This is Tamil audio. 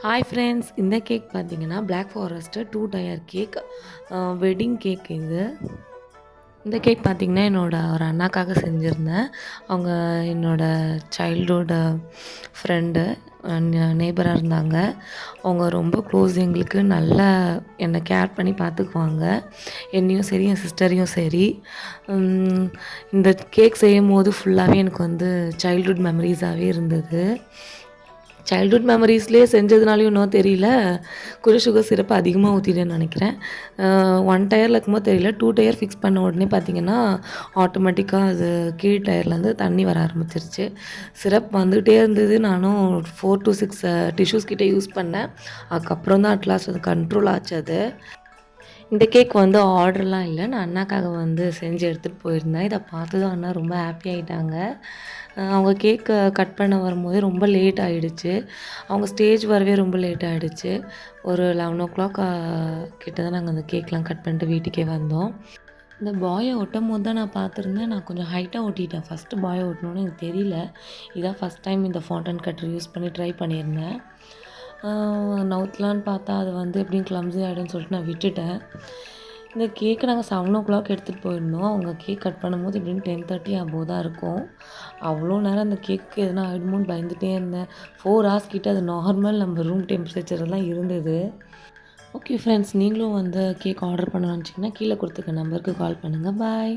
ஹாய் ஃப்ரெண்ட்ஸ், இந்த கேக் பார்த்தீங்கன்னா black forest 2 tier cake, wedding cake இது. இந்த கேக் பார்த்திங்கன்னா என்னோட ஒரு அண்ணாக்காக செஞ்சுருந்தேன். அவங்க என்னோட சைல்ட்ஹுட் ஃப்ரெண்டு, நெய்பராக இருந்தாங்க. அவங்க ரொம்ப க்ளோஸ் எங்களுக்கு. நல்லா என்னை கேர் பண்ணி பார்த்துக்குவாங்க, என்னையும் சரி என் சிஸ்டரையும் சரி. இந்த கேக் செய்யும்போது ஃபுல்லாகவே எனக்கு வந்து சைல்ட்ஹுட் மெமரிஸாகவே இருந்தது. சைல்ட்ஹுட் மெமரீஸ்லேயே செஞ்சதுனாலையும் இன்னும் தெரியல, கொஞ்சம் சுகர் சிரப்பு அதிகமாக ஊற்றிட்டேன்னு நினைக்கிறேன். 1 டயரில் இருக்கும்போது தெரியல, 2 டயர் ஃபிக்ஸ் பண்ண உடனே பார்த்திங்கன்னா ஆட்டோமேட்டிக்காக அது கீழ் டயர்லேருந்து தண்ணி வர ஆரம்பிச்சிருச்சு. சிரப் வந்துகிட்டே இருந்தது. நானும் 4 to 6 டிஷ்யூஸ் கிட்டே யூஸ் பண்ணேன். அதுக்கப்புறம் தான் அட்லாஸ்ட் அது கண்ட்ரோல் ஆச்சு. அது இந்த கேக் வந்து ஆர்டர்லாம் இல்லை, நான் அண்ணாக்காக வந்து செஞ்சு எடுத்துகிட்டு போயிருந்தேன். இதை பார்த்ததும் அண்ணா ரொம்ப ஹாப்பி ஆகிட்டாங்க. அவங்க கேக்கை கட் பண்ண வரும்போதே ரொம்ப லேட் ஆகிடுச்சு. அவங்க ஸ்டேஜ் வரவே ரொம்ப லேட் ஆகிடுச்சு. ஒரு 11 கிட்ட தான் நாங்கள் அந்த கேக்லாம் கட் பண்ணிட்டு வீட்டுக்கே வந்தோம். இந்த பாயை ஒட்டும் போது தான் நான் பார்த்துருந்தேன். நான் கொஞ்சம் ஹைட்டாக ஒட்டிட்டேன். ஃபஸ்ட்டு பாயை ஒட்டணுன்னு எனக்கு தெரியல. இதான் ஃபஸ்ட் டைம் இந்த ஃபாண்டன் கட்டர் யூஸ் பண்ணி ட்ரை பண்ணியிருந்தேன். நவுத்தலான்னு பார்த்தா அது வந்து எப்படியும் கிளம்ஸி ஆகிடும்னு சொல்லிட்டு நான் விட்டுட்டேன். இந்த கேக்கை நாங்கள் 7 எடுத்துகிட்டு போயிருந்தோம். அவங்க கேக் கட் பண்ணும்போது எப்படின்னு 10:30 அபோவ் தான் இருக்கும். அவ்வளோ நேரம் அந்த கேக்கு எதனா ஆகிடுமோன்னு பயந்துகிட்டே இருந்தேன். 4 hours கிட்ட அது நார்மல் நம்ம ரூம் டெம்பரேச்சர்லாம் இருந்தது. ஓகே ஃப்ரெண்ட்ஸ், நீங்களும் வந்து கேக் ஆர்டர் பண்ண நினச்சிங்கன்னா கீழே கொடுத்துருக்க நம்பருக்கு கால் பண்ணுங்கள். பாய்.